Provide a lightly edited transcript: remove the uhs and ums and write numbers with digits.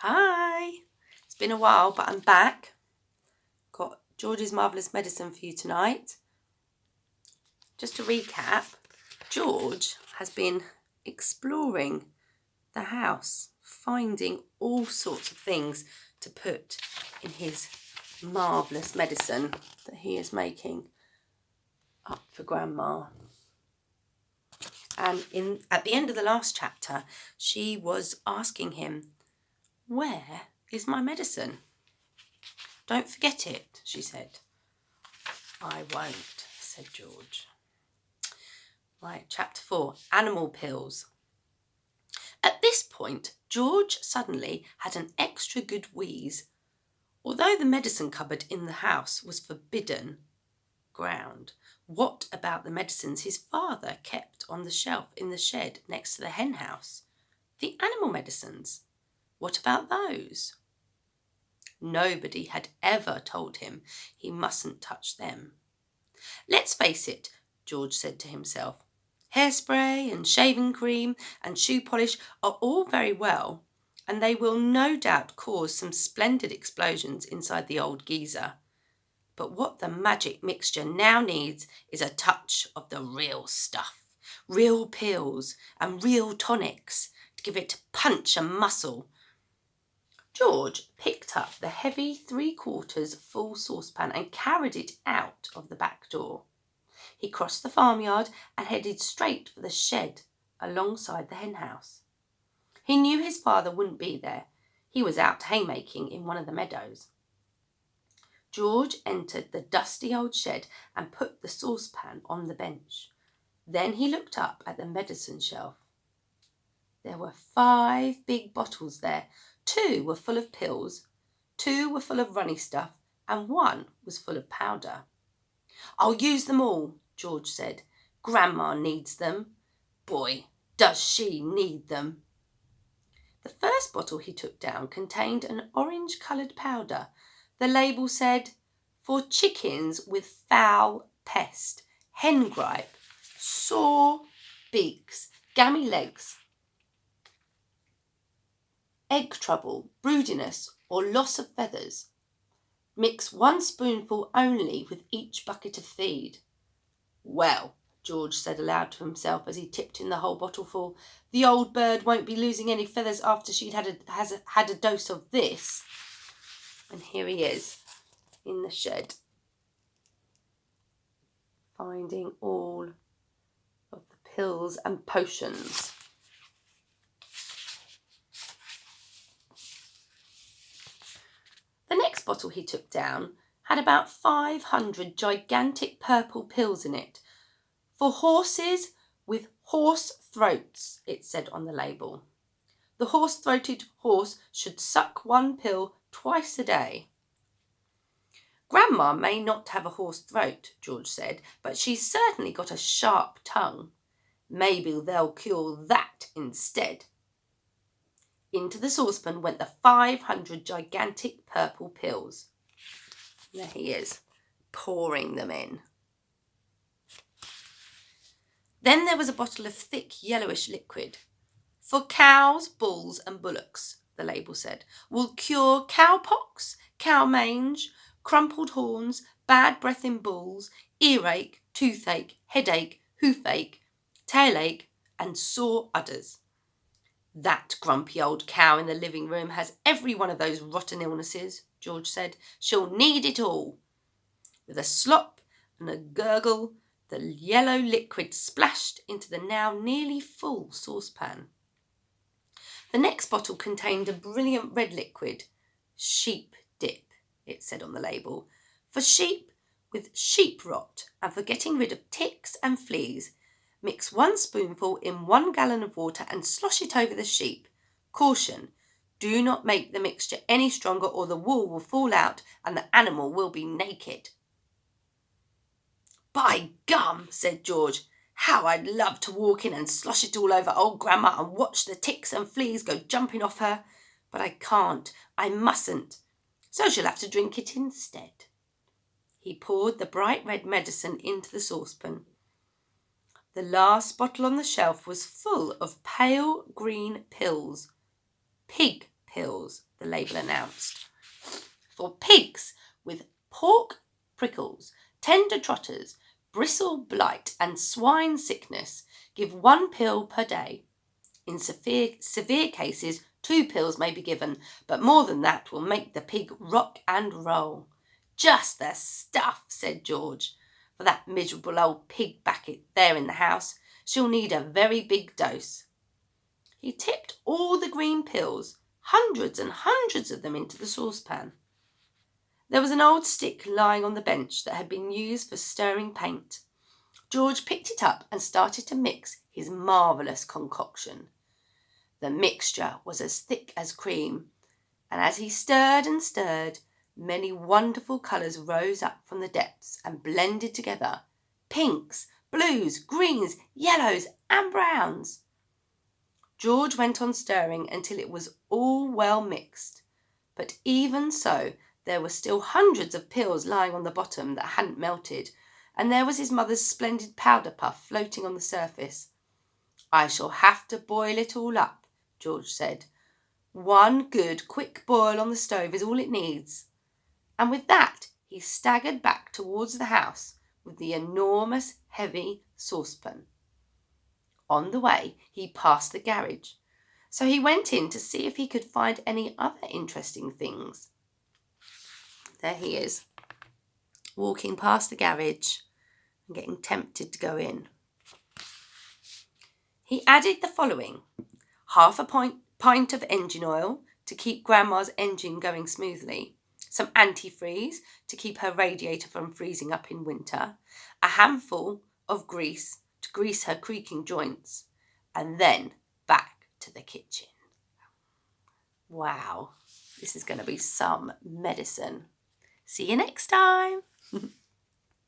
Hi, it's been a while, but I'm back. Got George's Marvellous Medicine for you tonight. Just to recap, George has been exploring the house, finding all sorts of things to put in his marvellous medicine that he is making up for Grandma. And at the end of the last chapter, she was asking him, "Where is my medicine? Don't forget it," she said. "I won't," said George. Right, chapter 4, Animal Pills. At this point, George suddenly had an extra good wheeze. Although the medicine cupboard in the house was forbidden ground, what about the medicines his father kept on the shelf in the shed next to the hen house? The animal medicines. What about those? Nobody had ever told him he mustn't touch them. "Let's face it," George said to himself. "Hairspray and shaving cream and shoe polish are all very well, and they will no doubt cause some splendid explosions inside the old geezer. But what the magic mixture now needs is a touch of the real stuff, real pills and real tonics to give it punch and muscle." George picked up the heavy 3/4 full saucepan and carried it out of the back door. He crossed the farmyard and headed straight for the shed alongside the hen house. He knew his father wouldn't be there. He was out haymaking in one of the meadows. George entered the dusty old shed and put the saucepan on the bench. Then he looked up at the medicine shelf. There were 5 big bottles there. 2 were full of pills, 2 were full of runny stuff, and 1 was full of powder. "I'll use them all," George said. "Grandma needs them. Boy, does she need them." The first bottle he took down contained an orange-coloured powder. The label said, "For chickens with foul pest, hen gripe, sore beaks, gammy legs, egg trouble, broodiness, or loss of feathers. Mix 1 spoonful only with each bucket of feed." "Well," George said aloud to himself as he tipped in the whole bottle full, "the old bird won't be losing any feathers after she'd had a dose of this." And here he is in the shed, finding all of the pills and potions. The next bottle he took down had about 500 gigantic purple pills in it. "For horses with horse throats," it said on the label. "The horse-throated horse should suck 1 pill twice a day." "Grandma may not have a hoarse throat," George said, "but she's certainly got a sharp tongue. Maybe they'll cure that instead." Into the saucepan went the 500 gigantic purple pills. There he is, pouring them in. Then there was a bottle of thick yellowish liquid. "For cows, bulls and bullocks," the label said, "will cure cowpox, cow mange, crumpled horns, bad breath in bulls, earache, toothache, headache, hoofache, tail-ache and sore udders." "That grumpy old cow in the living room has every one of those rotten illnesses," George said. "She'll need it all." With a slop and a gurgle, the yellow liquid splashed into the now nearly full saucepan. The next bottle contained a brilliant red liquid. "Sheep dip," it said on the label. "For sheep with sheep rot and for getting rid of ticks and fleas. Mix 1 spoonful in 1 gallon of water and slosh it over the sheep. Caution, do not make the mixture any stronger or the wool will fall out and the animal will be naked." "By gum," said George, "how I'd love to walk in and slosh it all over old Grandma and watch the ticks and fleas go jumping off her. But I can't, I mustn't, so she'll have to drink it instead." He poured the bright red medicine into the saucepan. The last bottle on the shelf was full of pale green pills. Pig pills, the label announced. For pigs with pork prickles, tender trotters, bristle blight and swine sickness, give 1 pill per day. In severe cases, 2 pills may be given, but more than that will make the pig rock and roll. Just the stuff, said George, for that miserable old pig back there in the house. She'll need a very big dose. He tipped all the green pills, hundreds and hundreds of them, into the saucepan. There was an old stick lying on the bench that had been used for stirring paint. George picked it up and started to mix his marvellous concoction. The mixture was as thick as cream, and as he stirred and stirred, many wonderful colours rose up from the depths and blended together. Pinks, blues, greens, yellows and browns. George went on stirring until it was all well mixed, but even so there were still hundreds of pills lying on the bottom that hadn't melted, and there was his mother's splendid powder puff floating on the surface. I shall have to boil it all up, George said. 1 good quick boil on the stove is all it needs. And with that he staggered back towards the house with the enormous heavy saucepan. On the way he passed the garage, so he went in to see if he could find any other interesting things. There he is, walking past the garage and getting tempted to go in. He added the following: half a pint of engine oil to keep Grandma's engine going smoothly, some antifreeze to keep her radiator from freezing up in winter, a handful of grease to grease her creaking joints, and then back to the kitchen. Wow, this is going to be some medicine. See you next time.